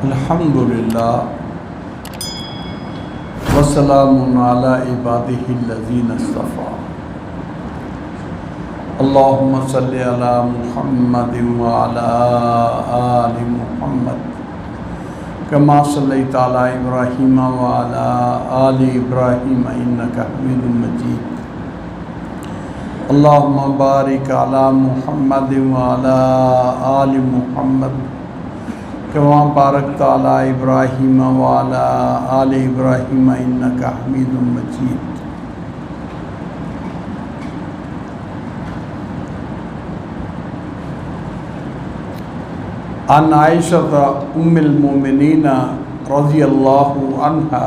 الحمدللہ وسلام علی عبادہ الذین اصطفیٰ اللہم صلی علی محمد وعلی آل محمد کما صلیت علی ابراہیم وعلی آل ابراہیم انکا حمید مجید اللہم بارک علی محمد وعلی آل محمد کما بارکت علی ابراہیم وعلی آل ابراہیم انکا حمید مجید۔ عن عائشۃ ام المؤمنین رضی اللہ عنہا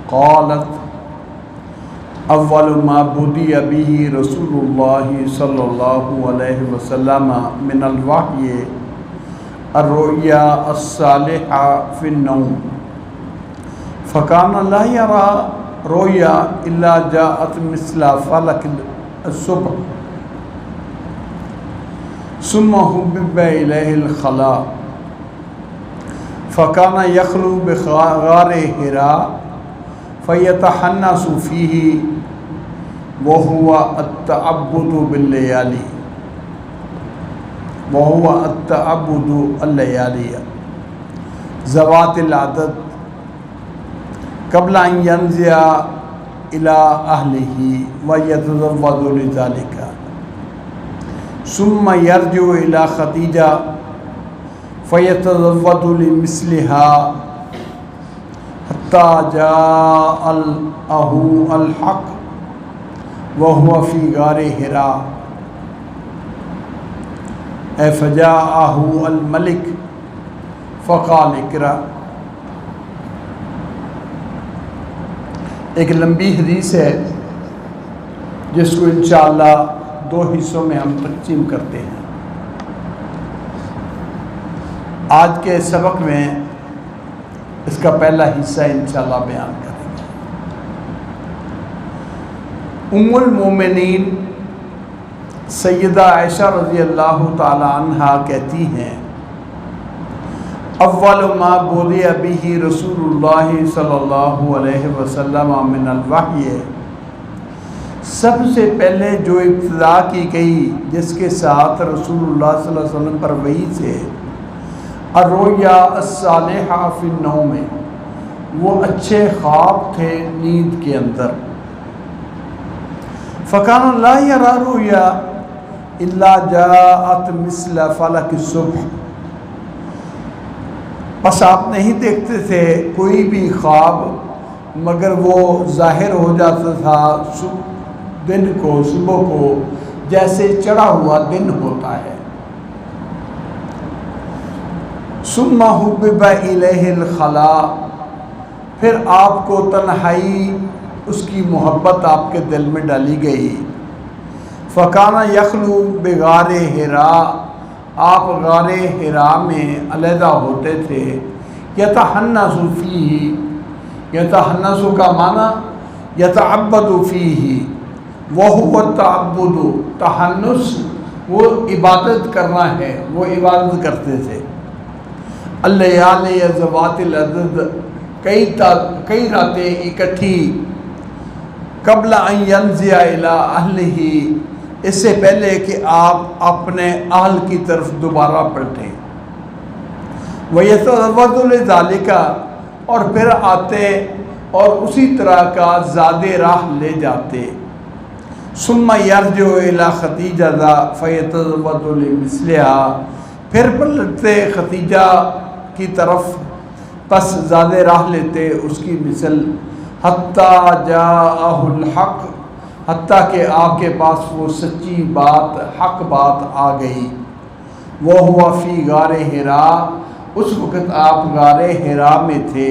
قالت اول ما بدی به رسول اللہ صلی اللہ علیہ وسلم من الوحی الرؤیا الصالحہ فی النوم فکان لا یرى رؤیا الا جاءت مثل فلک الصبح ثم حبب الیہ الخلاء فکان یخلو بغار حراء فیتحنس فیہ وهو التعبد باللیالی وهو التعبد الليالي ذوات العدد قبل أن ينزل إلى أهله ويتزود لذلك ثم يرجع إلى خديجة فيتزود لمثلها حتى جاءه الحق وهو في غار حراء فجاءه الملک فقال اقرأ۔ ایک لمبی حدیث ہے جس کو انشاءاللہ دو حصوں میں ہم تقسیم کرتے ہیں۔ آج کے سبق میں اس کا پہلا حصہ انشاءاللہ بیان کریں گے۔ ام المومنین سیدہ عائشہ رضی اللہ تعالی عنہا کہتی ہیں اول ما بدی بہ رسول اللہ صلی اللہ علیہ وسلم من الوحی، سب سے پہلے جو ابتدا کی گئی جس کے ساتھ رسول اللہ صلی اللہ علیہ وسلم پر وحی سے الرؤیا الصالحہ فی النوم، وہ اچھے خواب تھے نیند کے اندر۔ فکان لا یری رؤیا الا جاءت مثل فلک الصبح، بس آپ نہیں دیکھتے تھے کوئی بھی خواب مگر وہ ظاہر ہو جاتا تھا دن کو، صبح کو، جیسے چڑھا ہوا دن ہوتا ہے۔ ثم حبب الیہ الخلاء، پھر آپ کو تنہائی اس کی محبت آپ کے دل میں ڈالی گئی۔ فکان یخلو بغار حراء، آپ غار حراء میں علیحدہ ہوتے تھے۔ یتحنس فیہ، یتحنس کا معنی یتعبد فیہ، وہو التعبد، تحنس وہ عبادت کرنا ہے، وہ عبادت کرتے تھے۔ اللیالی ذوات العدد، کئی راتیں اکٹھی، قبل ان ینزل الی اہلہ، اس سے پہلے کہ آپ اپنے اہل کی طرف دوبارہ پلٹیں۔ وَيَتَزَوَّدُ لِذَلِكَ، اور پھر آتے اور اسی طرح کا زاد راہ لے جاتے۔ ثُمَّ يَرْجِعُ إِلَى خَدِيجَةَ فَيَتَزَوَّدُ لِمِثْلِهَا، پھر پلٹتے خدیجہ کی طرف، پس زاد راہ لیتے اس کی مثل۔ حتیٰ جاءہ الحق، حتیٰ کہ آپ کے پاس وہ سچی بات، حق بات آ گئی۔ وہ ہوا فی غار حراء، اس وقت آپ غار حراء میں تھے۔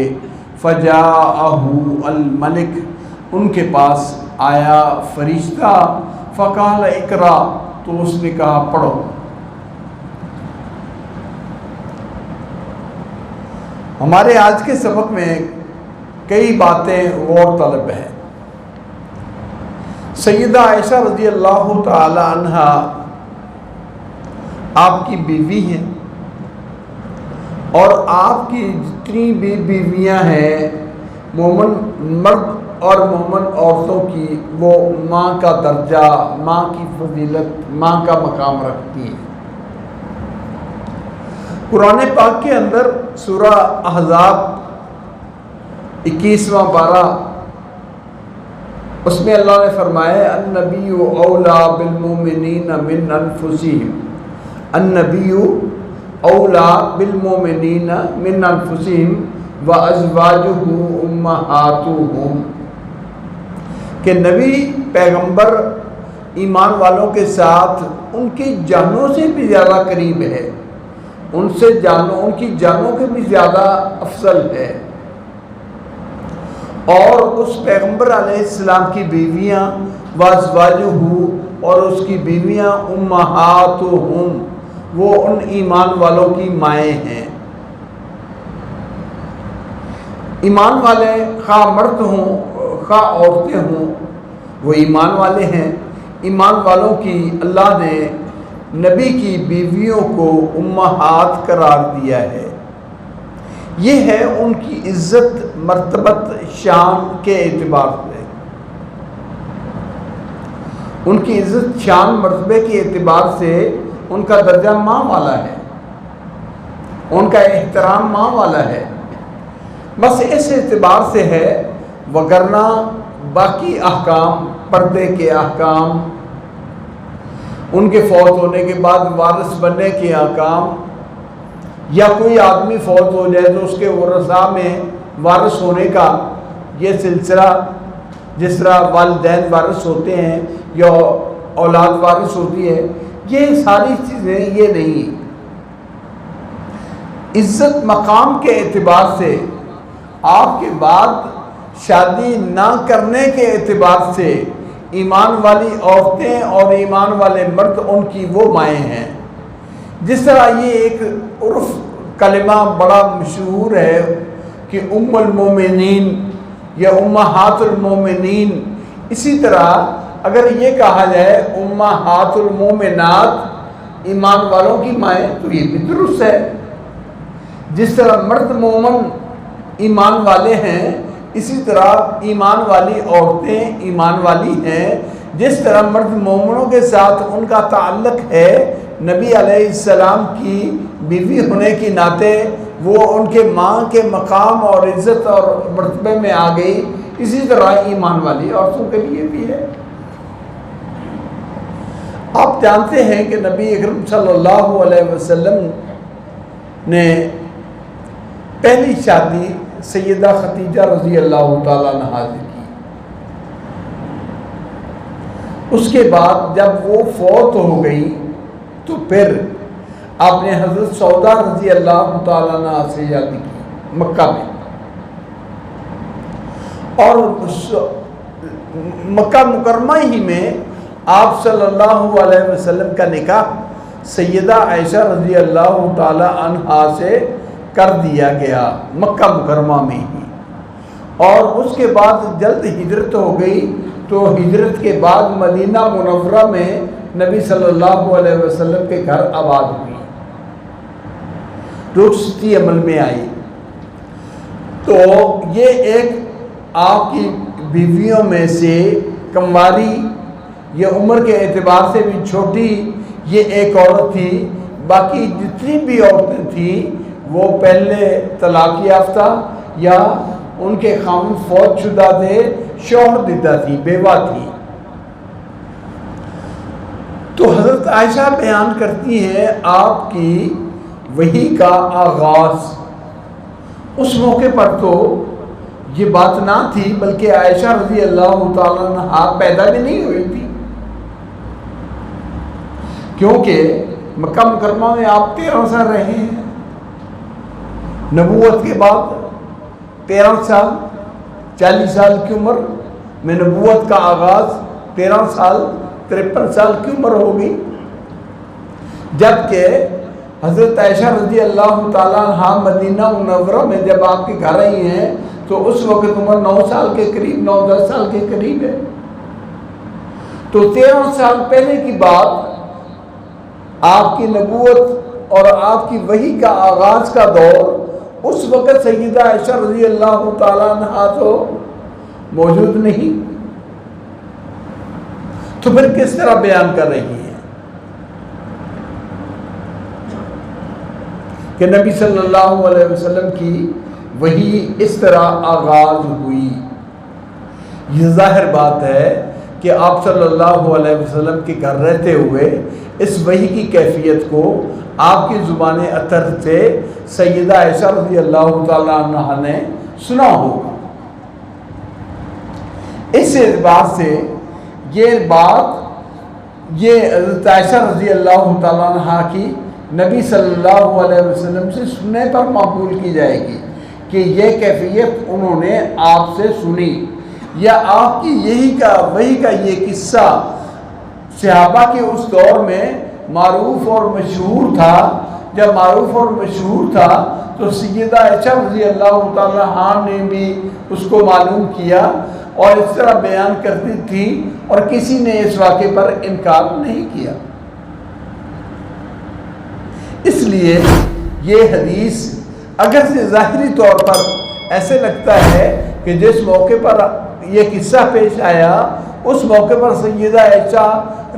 فجاءہ الملک، ان کے پاس آیا فرشتہ۔ فقال اقرأ، تو اس نے کہا پڑھو۔ ہمارے آج کے سبق میں کئی باتیں غور طلب ہیں۔ سیدہ عائشہ رضی اللہ تعالی عنہا آپ کی بیوی ہیں، اور آپ کی جتنی بھی بیویاں ہیں مومن مرد اور مومن عورتوں کی، وہ ماں کا درجہ، ماں کی فضیلت، ماں کا مقام رکھتی ہیں۔ قرآن پاک کے اندر سورہ احزاب 21واں پارہ، اس میں اللہ نے فرمایا النبی اولا بالمؤمنین من انفسہم، النبی اولا بالمؤمنین من انفسہم وازواجہ امہاتہم، کہ نبی پیغمبر ایمان والوں کے ساتھ ان کی جانوں سے بھی زیادہ قریب ہے، ان کی جانوں کے بھی زیادہ افضل ہے۔ اور اس پیغمبر علیہ السلام کی بیویاں وازواجہ، اور اس کی بیویاں امہاتہم، وہ ان ایمان والوں کی مائیں ہیں۔ ایمان والے خواہ مرد ہوں خواہ عورتیں ہوں، وہ ایمان والے ہیں۔ ایمان والوں کی اللہ نے نبی کی بیویوں کو امہات قرار دیا ہے۔ یہ ہے ان کی عزت، مرتبت، شان کے اعتبار سے، ان کی عزت، شان، مرتبے کے اعتبار سے ان کا درجہ ماں والا ہے، ان کا احترام ماں والا ہے، بس اس اعتبار سے ہے، وگرنہ باقی احکام، پردے کے احکام، ان کے فوت ہونے کے بعد وارث بننے کے احکام، یا کوئی آدمی فوت ہو جائے تو اس کے ورثاء میں وارث ہونے کا یہ سلسلہ، جس طرح والدین وارث ہوتے ہیں یا اولاد وارث ہوتی ہے، یہ ساری چیزیں یہ نہیں۔ عزت مقام کے اعتبار سے، آپ کے بعد شادی نہ کرنے کے اعتبار سے، ایمان والی عورتیں اور ایمان والے مرد ان کی وہ مائیں ہیں۔ جس طرح یہ ایک عرف کلمہ بڑا مشہور ہے کہ ام المومنین یا امہات المومنین، اسی طرح اگر یہ کہا جائے امہات المومنات، ایمان والوں کی مائیں، تو یہ بھی درست ہے۔ جس طرح مرد مومن ایمان والے ہیں، اسی طرح ایمان والی عورتیں ایمان والی ہیں۔ جس طرح مرد مومنوں کے ساتھ ان کا تعلق ہے، نبی علیہ السلام کی بیوی ہونے کی ناطے وہ ان کے ماں کے مقام اور عزت اور مرتبے میں آ گئی، اسی طرح ایمان والی عورتوں کے لیے بھی ہے۔ آپ جانتے ہیں کہ نبی اکرم صلی اللہ علیہ وسلم نے پہلی شادی سیدہ خدیجہ رضی اللہ تعالیٰ عنہا سے کی۔ اس کے بعد جب وہ فوت ہو گئی تو پھر آپ نے حضرت سودا رضی اللہ تعالیٰ عنہا سے شادی کی مکہ میں، اور مکہ مکرمہ ہی میں آپ صلی اللہ علیہ وسلم کا نکاح سیدہ عائشہ رضی اللہ تعالیٰ عنہا سے کر دیا گیا مکہ مکرمہ میں ہی۔ اور اس کے بعد جلد ہجرت ہو گئی، تو ہجرت کے بعد مدینہ منورہ میں نبی صلی اللہ علیہ وسلم کے گھر آباد ہوئی، رخصتی عمل میں آئی۔ تو یہ ایک آپ کی بیویوں میں سے کمواری، یہ عمر کے اعتبار سے بھی چھوٹی، یہ ایک عورت تھی۔ باقی جتنی بھی عورتیں تھیں وہ پہلے طلاق یافتہ یا ان کے خاوند فوت شدہ تھے، شوہر دیدہ تھی، بیوہ تھی۔ تو حضرت عائشہ بیان کرتی ہیں آپ کی وحی کا آغاز، اس موقع پر تو یہ بات نہ تھی، بلکہ عائشہ رضی اللہ تعالیٰ عنہا پیدا بھی نہیں ہوئی تھی، کیونکہ مکہ مکرمہ میں آپ 13 سال رہے ہیں۔ نبوت کے بعد 13 سال، 40 سال کی عمر میں نبوت کا آغاز، 13 سال 53 سال کی عمر ہوگی، جبکہ حضرت عائشہ رضی اللہ تعالیٰ عنہا مدینہ منورہ میں جب آپ کے گھر آئی ہیں تو اس وقت عمر 9 سال کے قریب، 9-10 سال کے قریب ہے۔ تو 13 سال پہلے کی بات، آپ کی نبوت اور آپ کی وحی کا آغاز کا دور، اس وقت سیدہ عائشہ رضی اللہ تعالیٰ عنہا تو موجود نہیں، تو پھر کس طرح بیان کر رہی ہیں کہ نبی صلی اللہ علیہ وسلم کی وحی اس طرح آغاز ہوئی؟ یہ ظاہر بات ہے کہ آپ صلی اللہ علیہ وسلم کے گھر رہتے ہوئے اس وحی کی کیفیت کو آپ کی زبان اطہر سے سیدہ عائشہ رضی اللہ تعالیٰ عنہا نے سنا ہوگا۔ اس اعتبار سے یہ بات حضرت عائشہ رضی اللہ تعالیٰ عنہا کی نبی صلی اللہ علیہ وسلم سے سننے پر مقبول کی جائے گی کہ یہ کیفیت انہوں نے آپ سے سنی، یا آپ کی وحی کا یہ قصہ صحابہ کے اس دور میں معروف اور مشہور تھا۔ جب معروف اور مشہور تھا تو سیدہ عائشہ رضی اللہ تعالیٰ عنہا نے بھی اس کو معلوم کیا اور اس طرح بیان کرتی تھی، اور کسی نے اس واقعے پر انکار نہیں کیا۔ اس لیے یہ حدیث اگر سے ظاہری طور پر ایسے لگتا ہے کہ جس موقع پر یہ قصہ پیش آیا اس موقع پر سیدہ عائشہ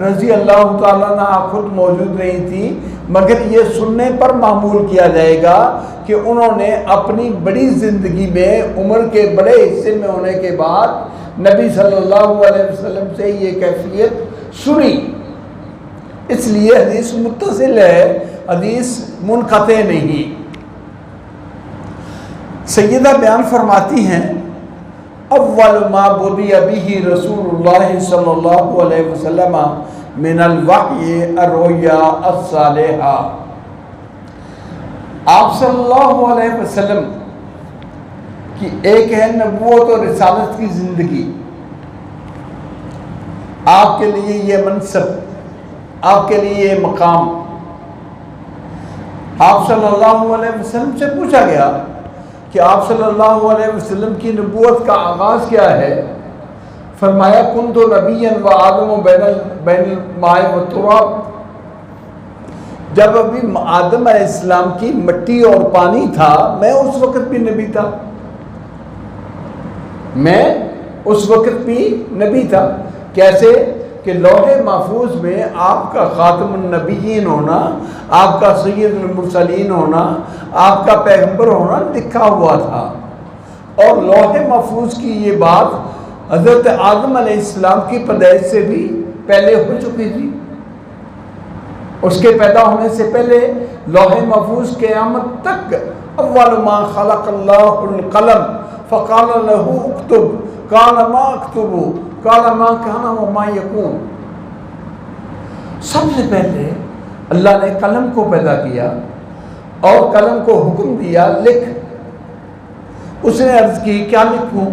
رضی اللہ تعالیٰ عنہا خود موجود نہیں تھی، مگر یہ سننے پر معمول کیا جائے گا کہ انہوں نے اپنی بڑی زندگی میں عمر کے بڑے حصے میں ہونے کے بعد نبی صلی اللہ علیہ وسلم سے یہ کیفیت سنی۔ اس لیے حدیث متصل ہے، حدیث منقطع نہیں۔ سیدہ بیان فرماتی ہیں اول ما بدی به رسول اللہ صلی اللہ علیہ وسلم من الوحی الرؤیا الصالحہ۔ آپ صلی اللہ علیہ وسلم کی ایک ہے نبوت اور رسالت کی زندگی، آپ کے لیے یہ منصب، آپ کے لیے یہ مقام۔ آپ صلی اللہ علیہ وسلم سے پوچھا گیا کہ آپ صلی اللہ علیہ وسلم کی نبوت کا آغاز کیا ہے؟ فرمایا کنت نبیا و آدم بین الماء والتراب۔ جب ابھی آدم علیہ السلام کی مٹی اور پانی تھا میں اس وقت بھی نبی تھا، میں اس وقت بھی نبی تھا۔ کیسے کہ لوح محفوظ میں آپ کا خاتم النبیین ہونا، آپ کا سید المرسلین ہونا، آپ کا پیغمبر ہونا لکھا ہوا تھا، اور لوح محفوظ کی یہ بات حضرت آدم علیہ السلام کی پیدائش سے بھی پہلے ہو چکی تھی۔ اس کے پیدا ہونے سے پہلے لوح محفوظ قیامت تک اول ما خلق اللہ القلم فقال له اکتب قال ما اکتب قال ما کان وما یکون۔ سب سے پہلے اللہ نے قلم کو پیدا کیا اور قلم کو حکم دیا لکھ۔ اس نے عرض کی کیا لکھوں؟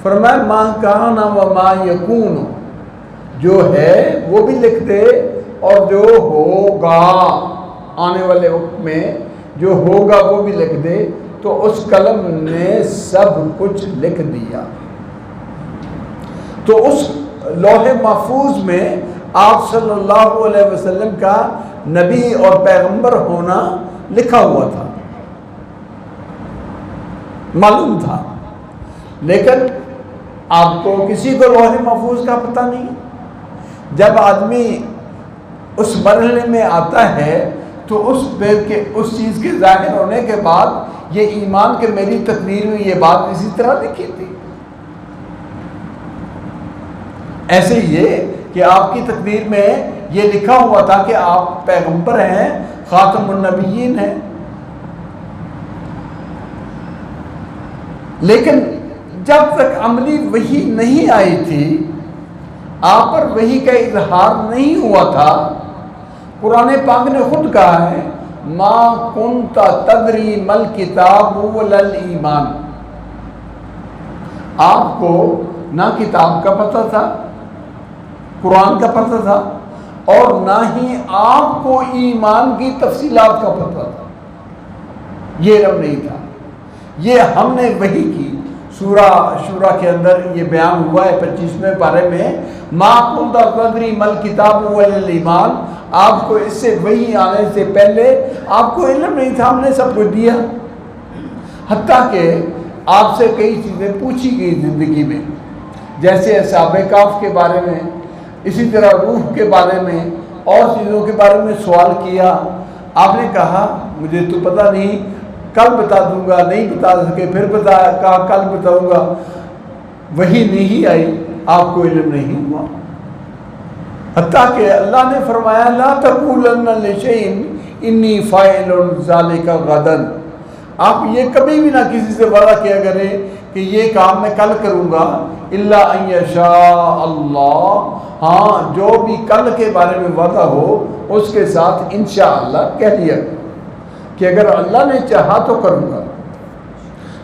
فرمایا ما کان وما یکون، جو ہے وہ بھی لکھ دے اور جو ہوگا آنے والے وقت میں جو ہوگا وہ بھی لکھ دے۔ تو اس قلم نے سب کچھ لکھ دیا۔ تو اس لوح محفوظ میں آپ صلی اللہ علیہ وسلم کا نبی اور پیغمبر ہونا لکھا ہوا تھا، معلوم تھا، لیکن آپ کو کسی کو لوح محفوظ کا پتہ نہیں۔ جب آدمی اس مرحلے میں آتا ہے تو اس چیز کے ظاہر ہونے کے بعد یہ ایمان کہ میری تقدیر میں یہ بات اسی طرح لکھی تھی۔ ایسے یہ کہ آپ کی تقدیر میں یہ لکھا ہوا تھا کہ آپ پیغمبر ہیں، خاتم النبیین ہیں، لیکن جب تک عملی وحی نہیں آئی تھی، آپ پر وحی کا اظہار نہیں ہوا تھا۔ قرآن پاک نے خود کہا ہے ما کنت تدری مل کتاب ولا الایمان۔ آپ کو نہ کتاب کا پتہ تھا، قرآن کا پتہ تھا، اور نہ ہی آپ کو ایمان کی تفصیلات کا پتہ تھا، یہ علم نہیں تھا۔ یہ ہم نے وحی کی سورہ شورا کے اندر یہ بیان ہوا ہے 25ویں پارے میں، ما کنت تدری مل کتاب ولا الایمان۔ آپ کو اس سے وحی آنے سے پہلے آپ کو علم نہیں تھا، ہم نے سب کچھ دیا، حتیٰ کہ آپ سے کئی چیزیں پوچھی گئی زندگی میں، جیسے اصحاب کہف کے بارے میں، اسی طرح روح کے بارے میں اور چیزوں کے بارے میں سوال کیا، آپ نے کہا مجھے تو پتہ نہیں، کل بتا دوں گا، نہیں بتا سکے، پھر کہا کل بتاؤں گا، وحی نہیں آئی، آپ کو علم نہیں ہوا، حتیٰ کہ اللہ نے فرمایا لا تقولن لشیء انی فاعل ذلک غدا، آپ یہ کبھی بھی نہ کسی سے وعدہ کیا کریں کہ یہ کام میں کل کروں گا، الا ان یشاء اللہ، ہاں جو بھی کل کے بارے میں وعدہ ہو اس کے ساتھ انشاءاللہ کہہ لیا کہ اگر اللہ نے چاہا تو کروں گا۔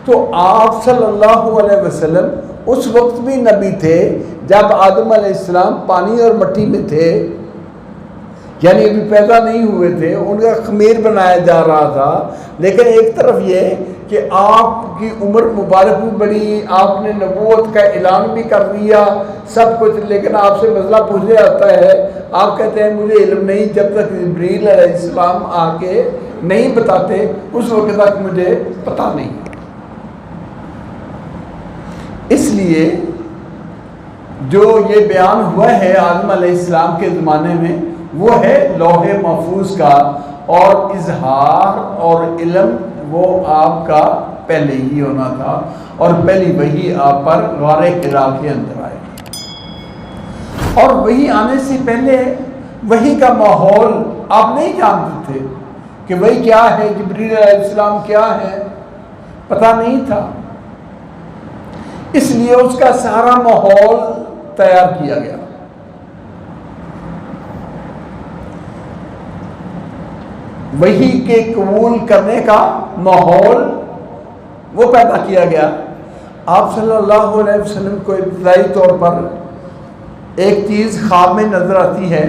تو آپ صلی اللہ علیہ وسلم اس وقت بھی نبی تھے جب آدم علیہ السلام پانی اور مٹی میں تھے، یعنی ابھی پیدا نہیں ہوئے تھے، ان کا خمیر بنایا جا رہا تھا، لیکن ایک طرف یہ کہ آپ کی عمر مبارک بھی بڑی، آپ نے نبوت کا اعلان بھی کر دیا سب کچھ، لیکن آپ سے مسئلہ پوچھا جاتا ہے، آپ کہتے ہیں مجھے علم نہیں، جب تک جبریل علیہ السلام آ کے نہیں بتاتے اس وقت تک مجھے پتہ نہیں۔ اس لیے جو یہ بیان ہوا ہے آدم علیہ السلام کے زمانے میں وہ ہے لوح محفوظ کا، اور اظہار اور علم وہ آپ کا پہلے ہی ہونا تھا، اور پہلی وحی آپ پر غار حرا کے اندر آئے، اور وحی آنے سے پہلے وحی کا ماحول آپ نہیں جانتے تھے کہ وحی کیا ہے، جبریل علیہ السلام کیا ہے، پتہ نہیں تھا، اس لیے اس کا سارا ماحول تیار کیا گیا۔ وحی کے قبول کرنے کا ماحول وہ پیدا کیا گیا۔ آپ صلی اللہ علیہ وسلم کو ابتدائی طور پر ایک چیز خواب میں نظر آتی ہے،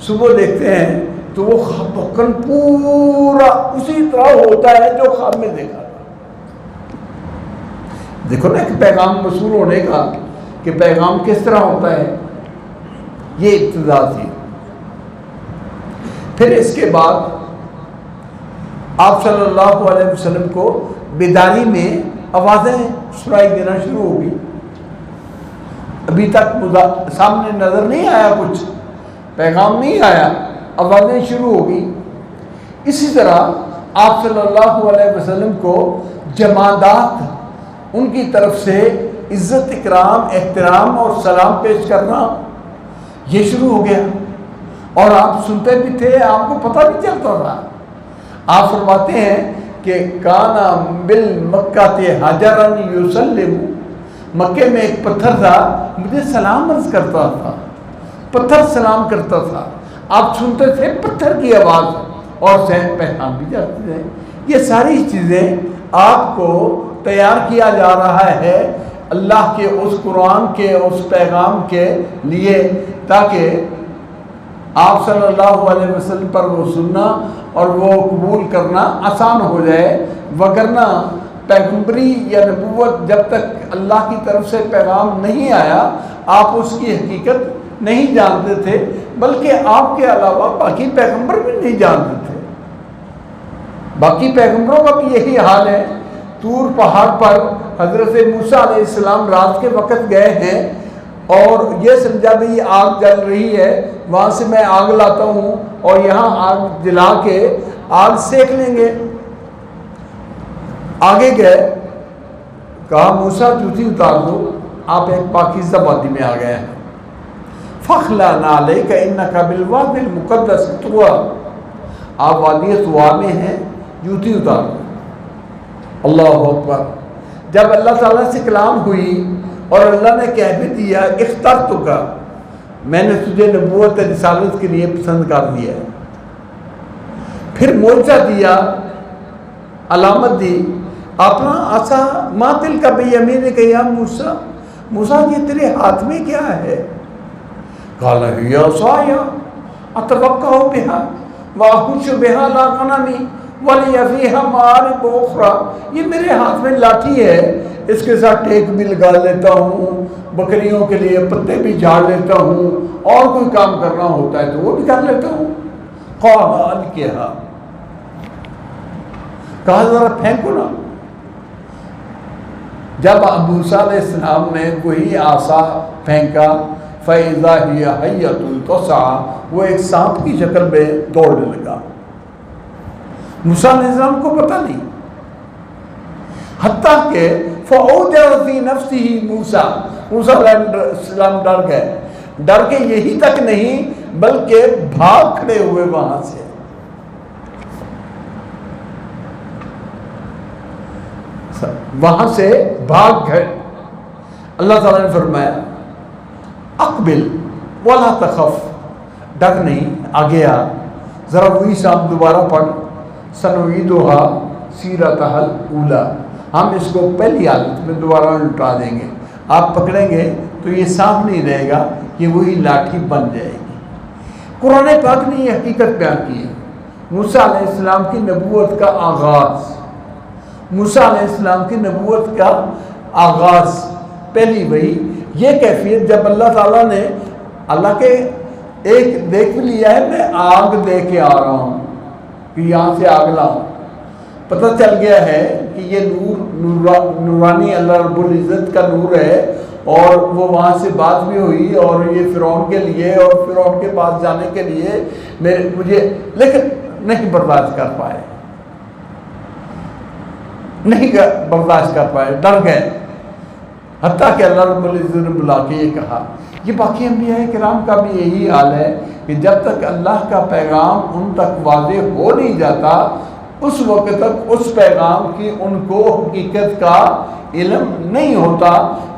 صبح دیکھتے ہیں تو وہ خواب پورا اسی طرح ہوتا ہے جو خواب میں دیکھا۔ دیکھو نا کہ پیغام موصول ہونے کا کہ پیغام کس طرح ہوتا ہے، یہ ابتدا تھی۔ پھر اس کے بعد آپ صلی اللہ علیہ وسلم کو بیداری میں آوازیں سنائی دینا شروع ہو گئی، ابھی تک سامنے نظر نہیں آیا، کچھ پیغام نہیں آیا، آوازیں شروع ہو گئی۔ اسی طرح آپ صلی اللہ علیہ وسلم کو جمادات ان کی طرف سے عزت اکرام احترام اور سلام پیش کرنا یہ شروع ہو گیا، اور آپ سنتے بھی تھے، آپ کو پتہ بھی چلتا تھا۔ آپ فرماتے ہیں کہ کانا بالمکہ حجرا یسلم، مکے میں ایک پتھر تھا مجھے سلام عرض کرتا تھا، پتھر سلام کرتا تھا، آپ سنتے تھے پتھر کی آواز اور سہن پہچان بھی جاتے تھے۔ یہ ساری چیزیں آپ کو تیار کیا جا رہا ہے اللہ کے اس قرآن کے اس پیغام کے لیے، تاکہ آپ صلی اللہ علیہ وسلم پر وہ سننا اور وہ قبول کرنا آسان ہو جائے، وگرنہ پیغمبری یا نبوت جب تک اللہ کی طرف سے پیغام نہیں آیا آپ اس کی حقیقت نہیں جانتے تھے، بلکہ آپ کے علاوہ باقی پیغمبر بھی نہیں جانتے تھے۔ باقی پیغمبروں کا بھی یہی حال ہے۔ طور پہاڑ پر حضرت موسیٰ علیہ السلام رات کے وقت گئے ہیں اور یہ سمجھا بھی آگ جل رہی ہے، وہاں سے میں آگ لاتا ہوں اور یہاں آگ جلا کے آگ سیک لیں گے۔ آگے گئے، کہا موسیٰ جوتی اتار دو، آپ ایک پاکیزہ وادی میں آ گئے ہیں۔ فَخْلَعْ نَعْلَيْكَ إِنَّكَ بِالْوَادِ الْمُقَدَّسِ طُوَىٰ، آپ وادی طویٰ میں ہیں، جوتی اتار دو۔ اللہ اکبر۔ جب اللہ تعالیٰ سے کلام ہوئی اور اللہ نے کہہ بھی دیا اخترتک، میں نے تجھے نبوت رسالت کے لیے پسند کر دیا ہے، پھر معجزہ دیا، علامت دی، اپنا عصا ما تلک بیمینک یا موسیٰ، موسیٰ یہ تیرے ہاتھ میں کیا ہے؟ قال ہی عصای اتوکأ بہا واحش بہا علی غنمی ولی فیہا مآرب اخری، یہ میرے ہاتھ میں لاٹھی ہے، اس کے ساتھ ٹیک بھی لگا لیتا ہوں، بکریوں کے لیے پتے بھی جھاڑ لیتا ہوں، اور کوئی کام کرنا ہوتا ہے تو وہ بھی کر لیتا ہوں۔ قال القها، کہا ذرا پھینکو نا۔ جب موسیٰ علیہ السلام نے وہی عصا پھینکا فَإِذَا هِيَ حَيَّةٌ تَسْعَىٰ، وہ ایک سانپ کی شکل میں دوڑنے لگا۔ موسیٰ علیہ السلام کو پتہ نہیں، حتیٰ کہ فَأَوْجَسَ فِي نَفْسِهِ موسیٰ علیہ السلام ڈر گئے، ڈر کے یہی تک نہیں بلکہ بھاگ کھڑے ہوئے وہاں سے۔ وہاں سے بھاگ گئے۔ اللہ تعالیٰ نے فرمایا اقبل ولا تخف، ڈر نہیں، آگے آ، ذرا وہی سانپ دوبارہ پڑھ، سنعیدها سیرتها الاولی، ہم اس کو پہلی حالت میں دوبارہ لٹا دیں گے، آپ پکڑیں گے تو یہ سانپ نہیں رہے گا، یہ وہی لاٹھی بن جائے گی۔ قرآن پاک نے یہ حقیقت بیان کی ہے۔ موسیٰ علیہ السلام کی نبوت کا آغاز، موسیٰ علیہ السلام کی نبوت کا آغاز، پہلی وہی یہ کیفیت جب اللہ تعالیٰ نے اللہ کے ایک دیکھ لیا ہے میں آگ دے کے آ رہا ہوں کہ یہاں سے آگ لاؤں، پتہ چل گیا ہے کہ یہ نورانی اللہ رب العزت کا نور ہے، اور وہ وہاں سے بات بھی ہوئی اور یہ فرعون کے لیے اور فرعون کے پاس جانے کے لیے مجھے، لیکن نہیں برداشت کر پائے، نہیں برداشت کر پائے، ڈر گئے، حتیٰ کہ اللہ رب العزت نے بلا کے یہ کہا۔ یہ باقی انبیاء کرام کا بھی یہی حال ہے کہ جب تک اللہ کا پیغام ان تک واضح ہو نہیں جاتا اس وقت تک اس پیغام کی ان کو حقیقت کا علم نہیں ہوتا۔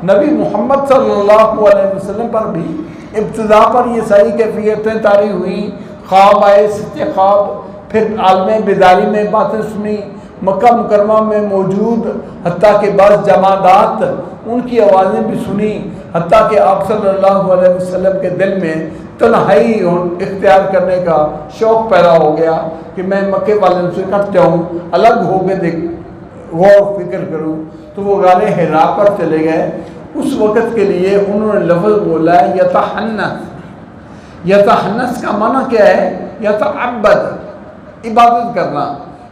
نبی محمد صلی اللہ علیہ وسلم پر بھی ابتدا پر یہ ساری کیفیتیں طاری ہوئیں، خواب آئے، سچے خواب، پھر عالم بیداری میں باتیں سنی، مکہ مکرمہ میں موجود حتیٰ کہ بعض جمادات ان کی آوازیں بھی سنی، حتیٰ کہ آپ صلی اللہ علیہ وسلم کے دل میں تنہائی اختیار کرنے کا شوق پیدا ہو گیا کہ میں مکے والوں سے کٹ جاؤں، الگ ہو کے غور فکر کروں، تو وہ غار حرا پر چلے گئے۔ اس وقت کے لیے انہوں نے لفظ بولا ہے یتحنث۔ یتحنث کا معنی کیا ہے؟ یتعبد، عبادت کرنا۔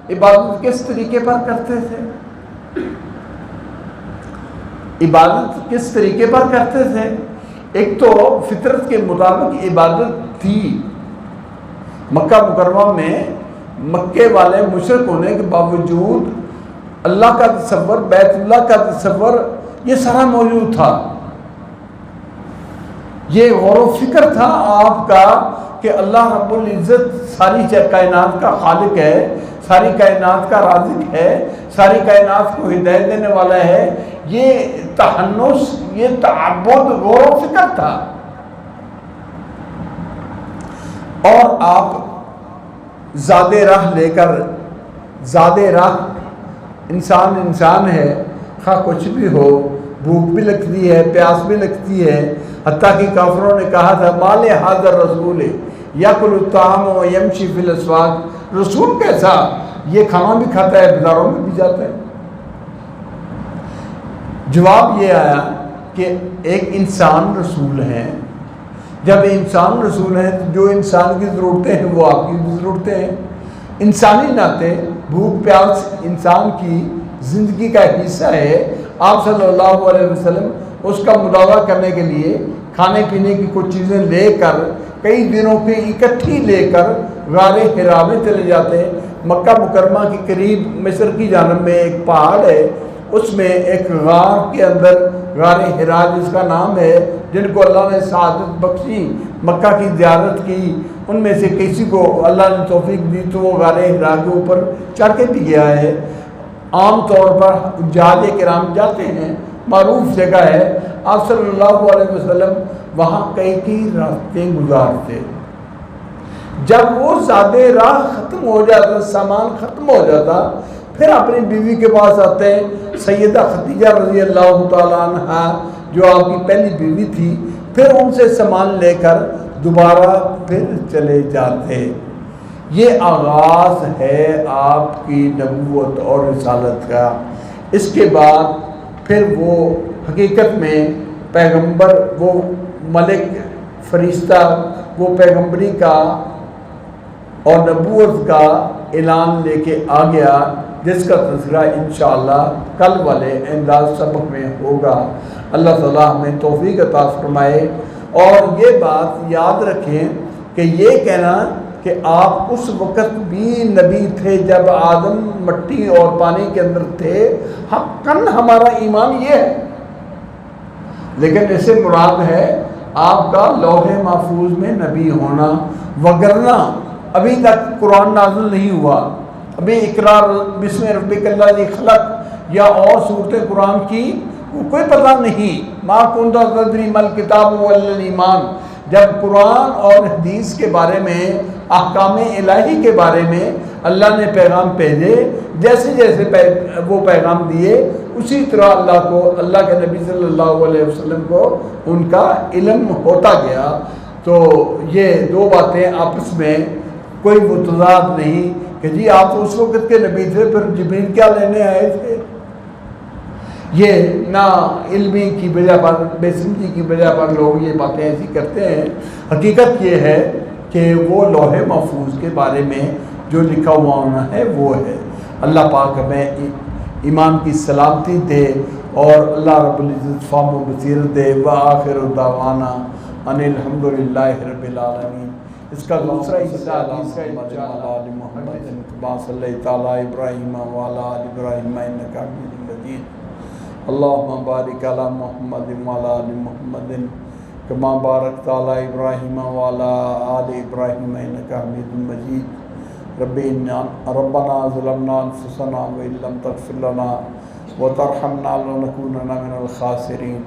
عبادت کس طریقے پر کرتے تھے؟ عبادت کس طریقے پر کرتے تھے؟ ایک تو فطرت کے مطابق عبادت تھی۔ مکہ مکرمہ میں مکے والے مشرک ہونے کے باوجود اللہ کا تصور، بیت اللہ کا تصور، یہ سارا موجود تھا۔ یہ غور و فکر تھا آپ کا کہ اللہ رب العزت ساری کائنات کا خالق ہے، ساری کائنات کا رازق ہے، ساری کائنات کو ہدایت دینے والا ہے۔ یہ تحنس، یہ تعبد، غور و فکر تھا۔ اور آپ زاد راہ لے کر، زاد راہ انسان ہے، خواہ کچھ بھی ہو، بھوک بھی لگتی ہے، پیاس بھی لگتی ہے، حتیٰ کہ کافروں نے کہا تھا مال حاضر رسول یاکل الطعام و یمشی فی الاسواق، رسول کیسا، یہ کھانا بھی کھاتا ہے، بازاروں میں بھی جاتا ہے۔ جواب یہ آیا کہ ایک انسان رسول ہے، جب انسان رسول ہیں تو جو انسان کی ضرورتیں ہیں وہ آپ کی بھی ضرورتیں ہیں۔ انسانی ناطے بھوک پیاس انسان کی زندگی کا حصہ ہے۔ آپ صلی اللہ علیہ وسلم اس کا مداوع کرنے کے لیے کھانے پینے کی کچھ چیزیں لے کر، کئی دنوں کی اکٹھی لے کر غار حرا میں چلے جاتے ہیں۔ مکہ مکرمہ کے قریب مصر کی جانب میں ایک پہاڑ ہے، اس میں ایک غار کے اندر غار حرا جس کا نام ہے، جن کو اللہ نے سعادت بخشی، مکہ کی زیارت کی، ان میں سے کسی کو اللہ نے توفیق دی تو وہ غار حرا کے اوپر چڑھ کے بھی گیا ہے۔ عام طور پر حجاج کرام جاتے ہیں، معروف جگہ ہے۔ آپ صلی اللہ علیہ وسلم وہاں کئی راتیں گزارتے۔ جب وہ زاد راہ ختم ہو جاتا، سامان ختم ہو جاتا، پھر اپنی بیوی کے پاس آتے ہیں، سیدہ خدیجہ رضی اللہ تعالیٰ عنہ جو آپ کی پہلی بیوی تھی، پھر ان سے سامان لے کر دوبارہ پھر چلے جاتے۔ یہ آغاز ہے آپ کی نبوت اور رسالت کا۔ اس کے بعد پھر وہ حقیقت میں پیغمبر، وہ ملک فرشتہ، وہ پیغمبری کا اور نبوت کا اعلان لے کے آ گیا، جس کا تذکرہ انشاءاللہ کل والے انداز سبق میں ہوگا۔ اللہ تعالیٰ ہمیں توفیق عطا فرمائے۔ اور یہ بات یاد رکھیں کہ یہ کہنا کہ آپ اس وقت بھی نبی تھے جب آدم مٹی اور پانی کے اندر تھے، حقاً ہمارا ایمان یہ ہے، لیکن اسے مراد ہے آپ کا لوح محفوظ میں نبی ہونا، وگرنہ ابھی تک قرآن نازل نہیں ہوا، ابھی اقرار بسم ربک الذی خلق یا اور صورتیں قرآن کی کوئی پتہ نہیں۔ ما کنت تدری ما الکتاب ولا الایمان، جب قرآن اور حدیث کے بارے میں، احکام الہی کے بارے میں اللہ نے پیغام بھیجے، جیسے جیسے وہ پیغام دیے اسی طرح اللہ کے نبی صلی اللہ علیہ وسلم کو ان کا علم ہوتا گیا۔ تو یہ دو باتیں آپس میں کوئی متضاد نہیں کہ جی آپ تو اس وقت کے نبی تھے، پھر جبریل کیا لینے آئے تھے۔ یہ نا علمی کی وجہ پر، بے سمجھی کی وجہ پر لوگ یہ باتیں ایسی کرتے ہیں۔ حقیقت یہ ہے کہ وہ لوح محفوظ کے بارے میں جو لکھا ہوا ہونا ہے وہ ہے۔ اللہ پاک ہمیں ایمان کی سلامتی دے اور اللہ رب العزت فہم و بصیرت دے۔ وآخر دعوانا ان الحمد للہ رب العالمین۔ اس کا دوسرا حصہ محمد کما صلی تعالی ابراہیم وعلی آل ابراہیم انک حمید مجید۔ اللہم بارک علی محمد وعلی آل محمد کما بارکت علی ابراہیم وعلی آل ابراہیم انک حمید مجید۔ ربنا ظلمنا انفسنا وان لم تغفر لنا وترحمنا لنکونن من الخاسرین۔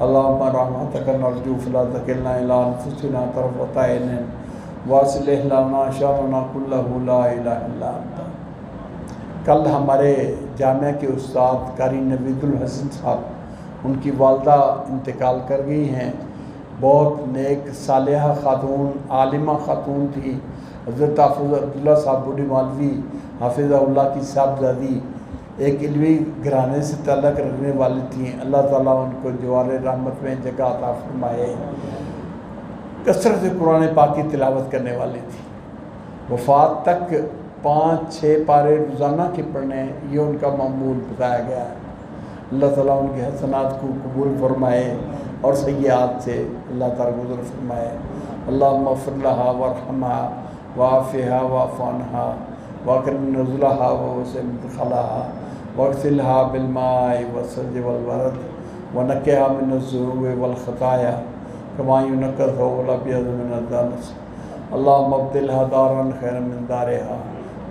اللہم رحمتک نرجو فلا تکلنا الی انفسنا طرفۃ عین واصلح لنا شأننا کلہ لا الہ الا انت۔ کل ہمارے جامعہ کے استاد قاری نوید الحسن صاحب، ان کی والدہ انتقال کر گئی ہیں۔ بہت نیک صالحہ خاتون، عالمہ خاتون تھی۔ حضرت حافظ عبداللہ صاحب بوڑھی مولوی حافظہ اللہ کی صاحبزادی، ایک علمی گھرانے سے تعلق رکھنے والی تھیں۔ اللہ تعالیٰ ان کو جوار رحمت میں جگہ عطا فرمائے۔ کثرت سے قرآن پاک کی تلاوت کرنے والی تھی۔ وفات تک 5-6 پارے روزانہ کے پڑھنے، یہ ان کا معمول بتایا گیا ہے۔ اللہ تعالیٰ ان کے حسنات کو قبول فرمائے اور سیئات سے اللہ تعالیٰ گزر فرمائے۔ اللہم اغفر لہا وارحمہا وعافہا واعف عنہا واکرم نزلہا ووسع مدخلہا واغسلہا بالماء والثلج والبرد ونقہا من الذنوب والخطایا کما ینقی الثوب الابیض من الدنس۔ اللہم ابدلہا دارا خیرا من دارہا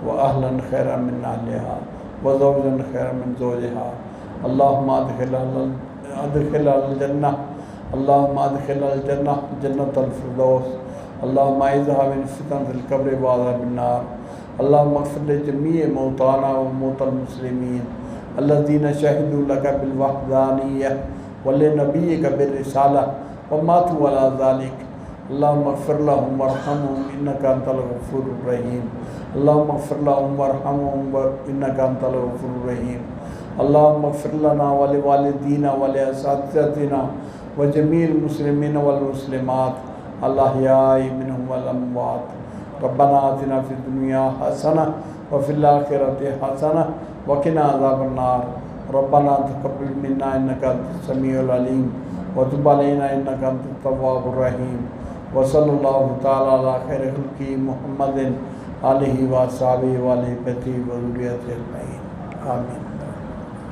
واہلا خیرا من اہلہا وزوجا خیرا من زوجہا۔ اللہم ادخلہا الجنہ، اللہم ادخلہا الجنہ جنت الفردوس۔ اللہم اعذہا من فتنۃ القبر وعذاب النار۔ اللہم اغفر لجمیع موتانا وموتى المسلمین الذین شہدوا لک بالوحدانیہ ولنبیک بالرسالہ وماتوا علی ذلک۔ اللہم اغفر لهم وارحمهم انک انت الغفور الرحیم۔ اللہم اغفر لهم وارحمهم انک انت الغفور الرحیم۔ اللہم اغفر لنا ولوالدینا ولاساتذتنا وجمیع المسلمین والمسلمات الاحیاء منهم والاموات۔ ربنا آتنا فی الدنیا حسنہ وفی الآخرۃ حسنہ وقنا عذاب النار۔ ربنا تقبل منا انک انت السمیع العلیم وتب علینا انک انت التواب الرحیم۔ وصلی اللہ تعالی علی خیر خلقہ محمد آلہ واصحابہ وآلہ بیتہ وذریتہ اجمعین، آمین۔